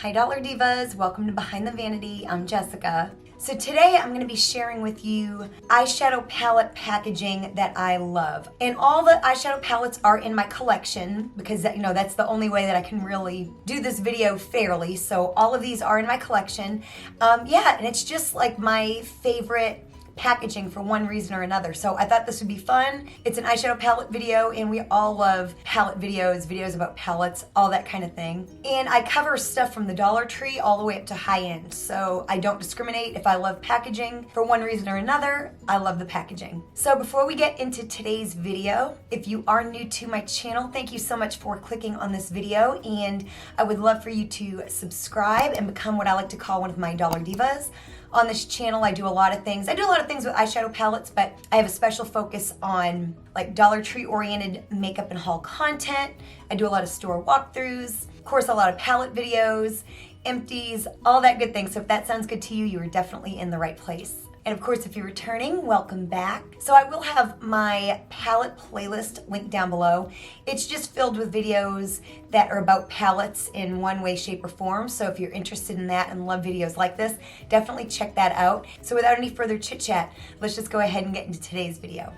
Hi Dollar Divas, welcome to Behind the Vanity. I'm Jessica. So today I'm going to be sharing with you eyeshadow palette packaging that I love. And all the eyeshadow palettes are in my collection because that's the only way that I can really do this video fairly. So all of these are in my collection. And it's just like my favorite packaging for one reason or another. So I thought this would be fun. It's an eyeshadow palette video and we all love palette videos about palettes, all that kind of thing. And I cover stuff from the Dollar Tree all the way up to high end. So I don't discriminate. If I love packaging for one reason or another, I love the packaging. So before we get into today's video, if you are new to my channel, thank you so much for clicking on this video. And I would love for you to subscribe and become what I like to call one of my Dollar Divas. On this channel, I do a lot of things. I do a lot of things with eyeshadow palettes, but I have a special focus on like Dollar Tree oriented makeup and haul content. I do a lot of store walkthroughs, of course, a lot of palette videos, empties, all that good thing. So if that sounds good to you, you are definitely in the right place. And of course, if you're returning, welcome back. So I will have my palette playlist linked down below. It's just filled with videos that are about palettes in one way, shape, or form. So if you're interested in that and love videos like this, definitely check that out. So without any further chit chat, let's just go ahead and get into today's video.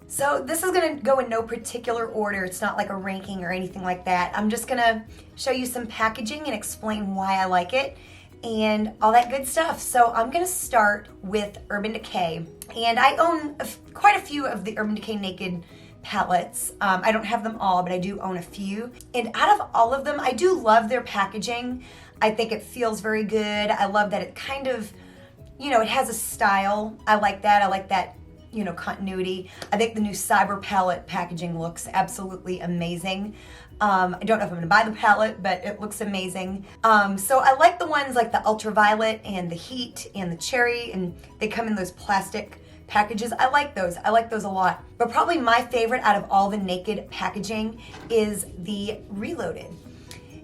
So this is gonna go in no particular order. It's not like a ranking or anything like that. I'm just gonna show you some packaging and explain why I like it and all that good stuff. So I'm gonna start with Urban Decay. And I own quite a few of the Urban Decay Naked palettes. I don't have them all, but I do own a few. And out of all of them, I do love their packaging. I think it feels very good. I love that it kind of, it has a style. I like that. Continuity. I think the new Cyber palette packaging looks absolutely amazing. I don't know if I'm gonna buy the palette, but it looks amazing. So I like the ones like the Ultraviolet and the Heat and the Cherry, and they come in those plastic packages. I like those a lot. But probably my favorite out of all the Naked packaging is the Reloaded.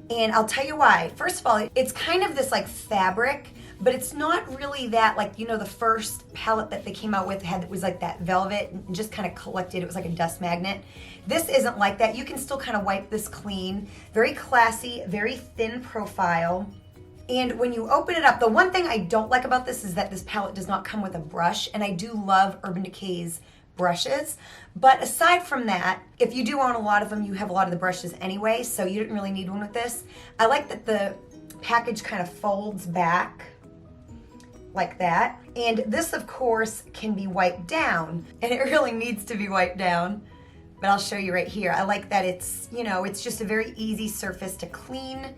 And I'll tell you why. First of all, it's kind of this like fabric, but it's not really that, like, the first palette that they came out with was like that velvet and just kind of collected. It was like a dust magnet. This isn't like that. You can still kind of wipe this clean. Very classy, very thin profile. And when you open it up, the one thing I don't like about this is that this palette does not come with a brush, and I do love Urban Decay's brushes. But aside from that, if you do own a lot of them, you have a lot of the brushes anyway, so you didn't really need one with this. I like that the package kind of folds back like that. And this, of course, can be wiped down, and it really needs to be wiped down. But I'll show you right here. I like that it's, it's just a very easy surface to clean.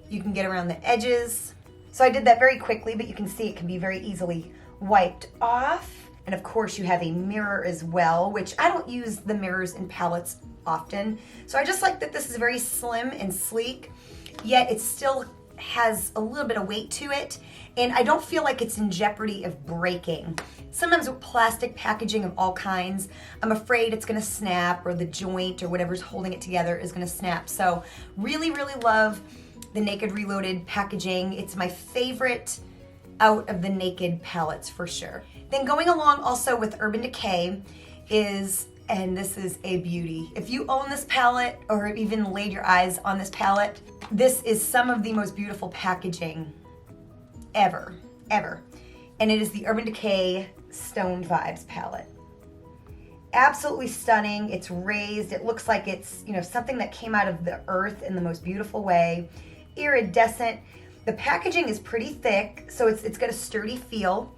You can get around the edges. So I did that very quickly, but you can see it can be very easily wiped off. And of course you have a mirror as well, which I don't use the mirrors in palettes often. So I just like that this is very slim and sleek, yet it still has a little bit of weight to it. And I don't feel like it's in jeopardy of breaking. Sometimes with plastic packaging of all kinds, I'm afraid it's gonna snap, or the joint or whatever's holding it together is gonna snap. So really, really love the Naked Reloaded packaging. It's my favorite out of the Naked palettes for sure. Then going along also with Urban Decay and this is a beauty. If you own this palette or even laid your eyes on this palette, this is some of the most beautiful packaging ever. And it is the Urban Decay Stone Vibes palette. Absolutely stunning. It's raised. It looks like it's, something that came out of the earth in the most beautiful way. Iridescent. The packaging is pretty thick, so it's got a sturdy feel,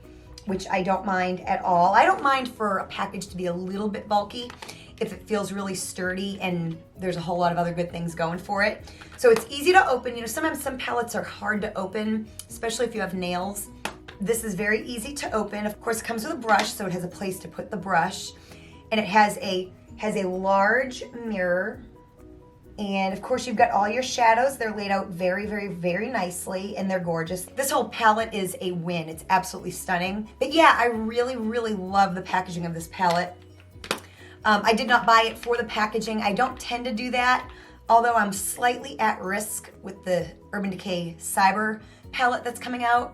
which I don't mind at all. I don't mind for a package to be a little bit bulky if it feels really sturdy and there's a whole lot of other good things going for it. So it's easy to open. Sometimes some palettes are hard to open, especially if you have nails. This is very easy to open. Of course, it comes with a brush, so it has a place to put the brush. And it has a large mirror. And of course, you've got all your shadows. They're laid out very, very, very nicely, and they're gorgeous. This whole palette is a win. It's absolutely stunning. But yeah, I really, really love the packaging of this palette. I did not buy it for the packaging. I don't tend to do that, although I'm slightly at risk with the Urban Decay Cyber palette that's coming out.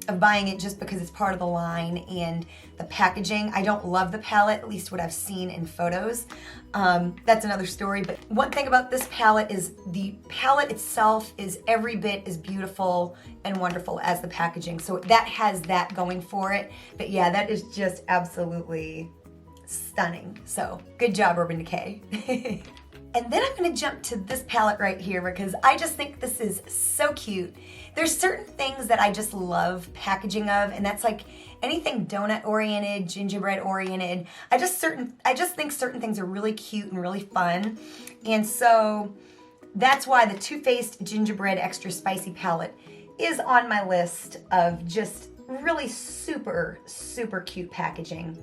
of buying it just because it's part of the line and the packaging. I don't love the palette, at least what I've seen in photos. That's another story, but one thing about this palette is the palette itself is every bit as beautiful and wonderful as the packaging. So that has that going for it. But yeah, that is just absolutely stunning. So good job, Urban Decay. And then I'm gonna jump to this palette right here because I just think this is so cute. There's certain things that I just love packaging of, and that's like anything donut oriented, gingerbread oriented. I just think certain things are really cute and really fun. And so that's why the Too Faced Gingerbread Extra Spicy palette is on my list of just really super, super cute packaging.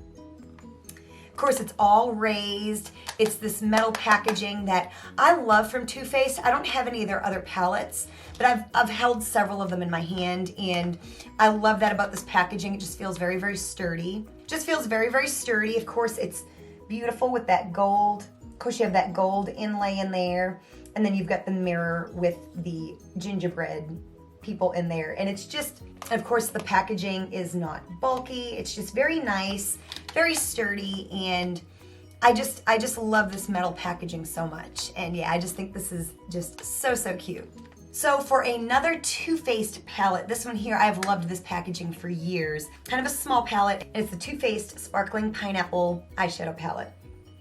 Of course, it's all raised. It's this metal packaging that I love from Too Faced. I don't have any of their other palettes, but I've held several of them in my hand, and I love that about this packaging. It just feels very, very sturdy. Just feels very, very sturdy. Of course, it's beautiful with that gold. Of course, you have that gold inlay in there, and then you've got the mirror with the gingerbread people in there, and it's just, of course, the packaging is not bulky. It's just very nice, very sturdy, and I just love this metal packaging so much. And yeah, I just think this is just so, so cute. So for another Too Faced palette, this one here, I've loved this packaging for years. Kind of a small palette, and it's the Too Faced Sparkling Pineapple Eyeshadow Palette.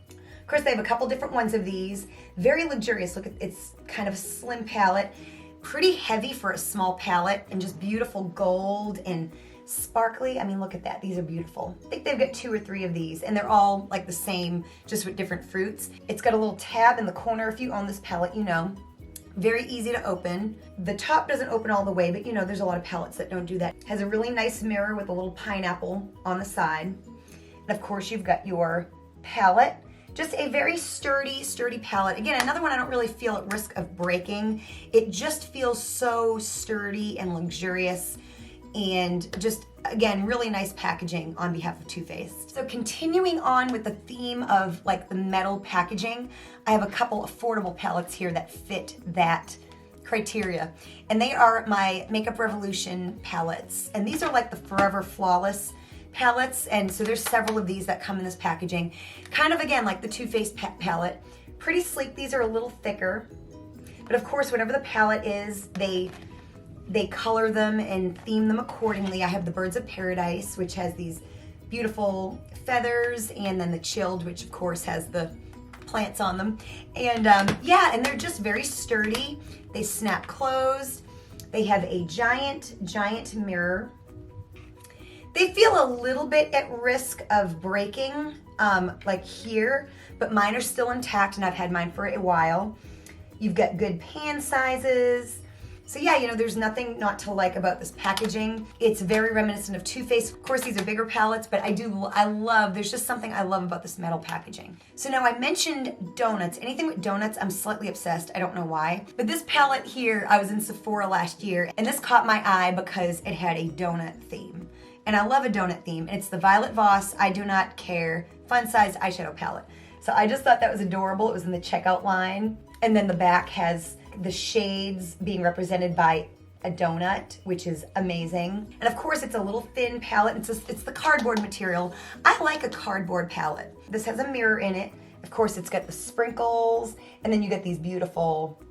Of course, they have a couple different ones of these. Very luxurious. Look, it's kind of a slim palette. Pretty heavy for a small palette, and just beautiful gold and sparkly. I mean, look at that. These are beautiful. I think they've got 2 or 3 of these, and they're all like the same, just with different fruits. It's got a little tab in the corner. If you own this palette, you know. Very easy to open. The top doesn't open all the way, but you know, there's a lot of palettes that don't do that. Has a really nice mirror with a little pineapple on the side. And of course, you've got your palette. Just a very sturdy, sturdy palette. Again, another one I don't really feel at risk of breaking. It just feels so sturdy and luxurious, and just, again, really nice packaging on behalf of Too Faced. So continuing on with the theme of like the metal packaging, I have a couple affordable palettes here that fit that criteria. And they are my Makeup Revolution palettes. And these are like the Forever Flawless palettes, and so there's several of these that come in this packaging. Kind of, again, like the Too Faced palette. Pretty sleek. These are a little thicker. But of course, whatever the palette is, they color them and theme them accordingly. I have the Birds of Paradise, which has these beautiful feathers, and then the Chilled, which of course has the plants on them. And yeah, and they're just very sturdy. They snap closed. They have a giant, giant mirror. They feel a little bit at risk of breaking, like here, but mine are still intact, and I've had mine for a while. You've got good pan sizes. So yeah, you know, there's nothing not to like about this packaging. It's very reminiscent of Too Faced. Of course, these are bigger palettes, but there's just something I love about this metal packaging. So now I mentioned donuts. Anything with donuts, I'm slightly obsessed. I don't know why. But this palette here, I was in Sephora last year, and this caught my eye because it had a donut theme. And I love a donut theme. And it's the Violet Voss I Do Not Care Fun Size Eyeshadow Palette. So I just thought that was adorable. It was in the checkout line. And then the back has the shades being represented by a donut, which is amazing. And of course, it's a little thin palette. It's the cardboard material. I like a cardboard palette. This has a mirror in it. Of course, it's got the sprinkles, and then you get these beautiful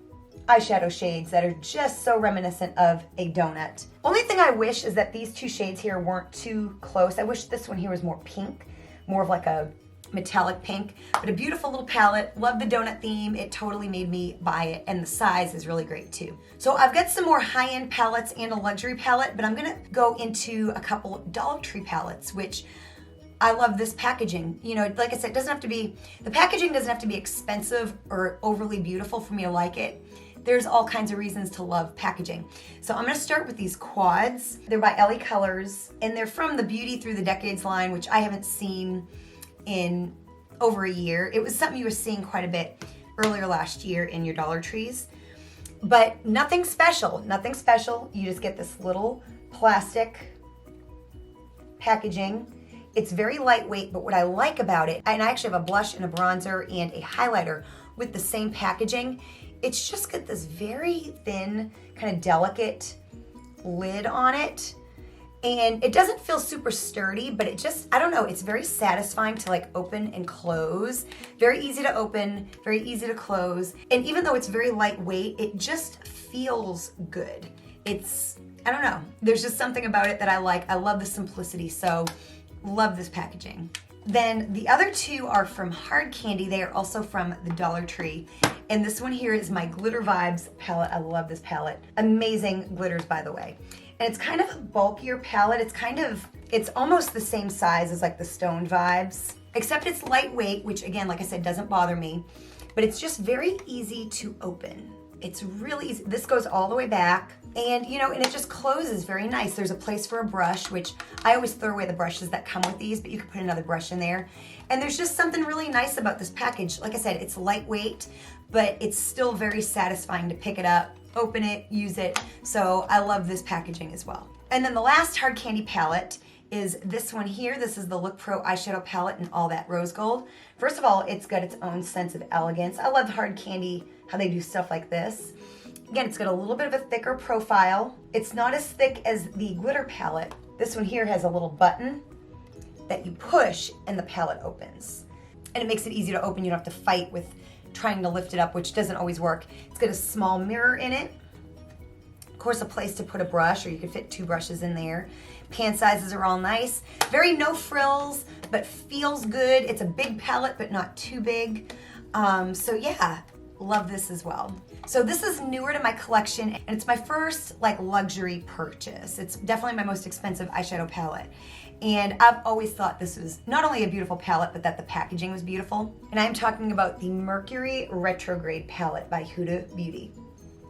eyeshadow shades that are just so reminiscent of a donut. Only thing I wish is that these 2 shades here weren't too close. I wish this one here was more pink, more of like a metallic pink, but a beautiful little palette. Love the donut theme. It totally made me buy it, and the size is really great too. So I've got some more high-end palettes and a luxury palette, but I'm gonna go into a couple Dollar Tree palettes, which I love this packaging. You know, like I said, the packaging doesn't have to be expensive or overly beautiful for me to like it. There's all kinds of reasons to love packaging. So I'm gonna start with these quads. They're by LA Colors, and they're from the Beauty Through the Decades line, which I haven't seen in over a year. It was something you were seeing quite a bit earlier last year in your Dollar Trees. But nothing special, nothing special. You just get this little plastic packaging. It's very lightweight, but what I like about it, and I actually have a blush and a bronzer and a highlighter with the same packaging, it's just got this very thin, kind of delicate lid on it. And it doesn't feel super sturdy, but it just, I don't know, it's very satisfying to like open and close. Very easy to open, very easy to close. And even though it's very lightweight, it just feels good. It's, I don't know, there's just something about it that I like. I love the simplicity, so love this packaging. Then the other two are from Hard Candy. They are also from the Dollar Tree. And this one here is my Glitter Vibes palette. I love this palette. Amazing glitters, by the way. And it's kind of a bulkier palette. It's almost the same size as like the Stone Vibes, except it's lightweight, which again, like I said, doesn't bother me, but it's just very easy to open. It's really easy. This goes all the way back and and it just closes very nice. There's a place for a brush, which I always throw away the brushes that come with these, but you could put another brush in there. And there's just something really nice about this package. Like I said, it's lightweight, but it's still very satisfying to pick it up, open it, use it. So I love this packaging as well. And then the last Hard Candy palette is this one here. This is the Look Pro eyeshadow palette in all that rose gold. First of all, it's got its own sense of elegance. I love Hard Candy, how they do stuff like this. Again, it's got a little bit of a thicker profile. It's not as thick as the glitter palette. This one here has a little button that you push and the palette opens. And it makes it easy to open. You don't have to fight with trying to lift it up, which doesn't always work. It's got a small mirror in it. Of course, a place to put a brush, or you could fit 2 brushes in there. Pan sizes are all nice. Very no frills, but feels good. It's a big palette, but not too big. So yeah, love this as well. So this is newer to my collection, and it's my first like luxury purchase. It's definitely my most expensive eyeshadow palette. And I've always thought this was not only a beautiful palette, but that the packaging was beautiful. And I'm talking about the Mercury Retrograde palette by Huda Beauty.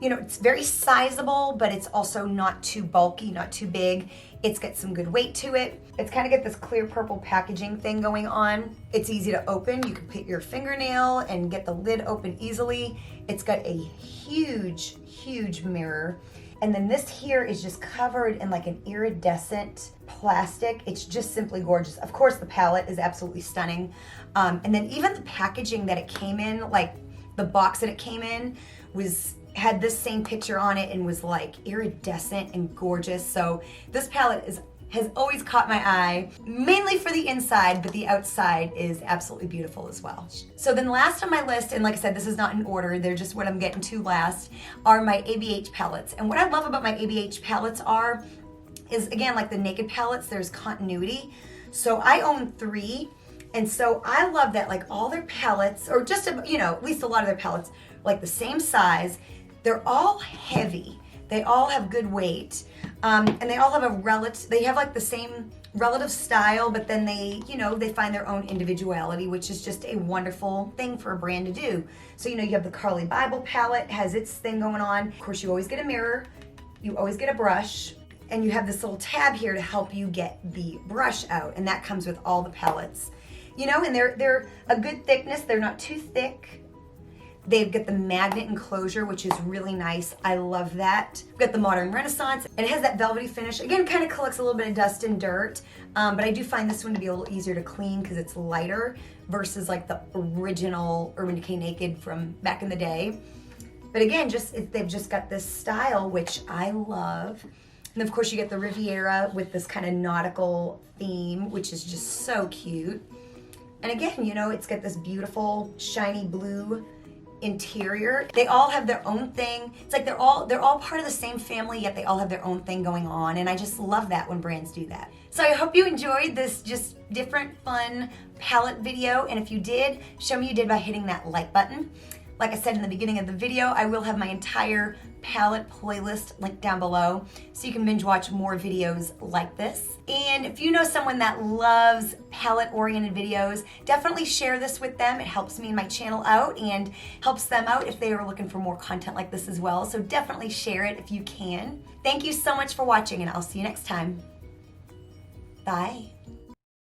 It's very sizable, but it's also not too bulky, not too big. It's got some good weight to it. It's kind of got this clear purple packaging thing going on. It's easy to open. You can put your fingernail and get the lid open easily. It's got a huge, huge mirror. And then this here is just covered in like an iridescent plastic. It's just simply gorgeous. Of course, the palette is absolutely stunning. And then even the packaging that it came in, like the box that it came in had this same picture on it and was like iridescent and gorgeous. So this palette has always caught my eye, mainly for the inside, but the outside is absolutely beautiful as well. So then last on my list, and like I said, this is not in order, they're just what I'm getting to last, are my ABH palettes. And what I love about my ABH palettes is again, like the Naked palettes, there's continuity. So I own 3. And so I love that like all their palettes, or just, at least a lot of their palettes, like the same size. They're all heavy. They all have good weight. And they all have they have like the same relative style, but then they find their own individuality, which is just a wonderful thing for a brand to do. So, you have the Carly Bible palette, has its thing going on. Of course, you always get a mirror. You always get a brush. And you have this little tab here to help you get the brush out. And that comes with all the palettes. And they're a good thickness. They're not too thick. They've got the magnet enclosure, which is really nice. I love that. We've got the Modern Renaissance, and it has that velvety finish. Again, kind of collects a little bit of dust and dirt, but I do find this one to be a little easier to clean because it's lighter versus like the original Urban Decay Naked from back in the day. But again, they've just got this style, which I love. And of course you get the Riviera with this kind of nautical theme, which is just so cute. And again, it's got this beautiful shiny blue interior. They all have their own thing. It's like they're all part of the same family, yet they all have their own thing going on. And I just love that when brands do that. So I hope you enjoyed this just different, fun palette video. And if you did, show me you did by hitting that like button. Like I said in the beginning of the video, I will have my entire palette playlist linked down below so you can binge watch more videos like this. And if you know someone that loves palette oriented videos, definitely share this with them. It helps me and my channel out and helps them out if they are looking for more content like this as well. So definitely share it if you can. Thank you so much for watching, and I'll see you next time. Bye.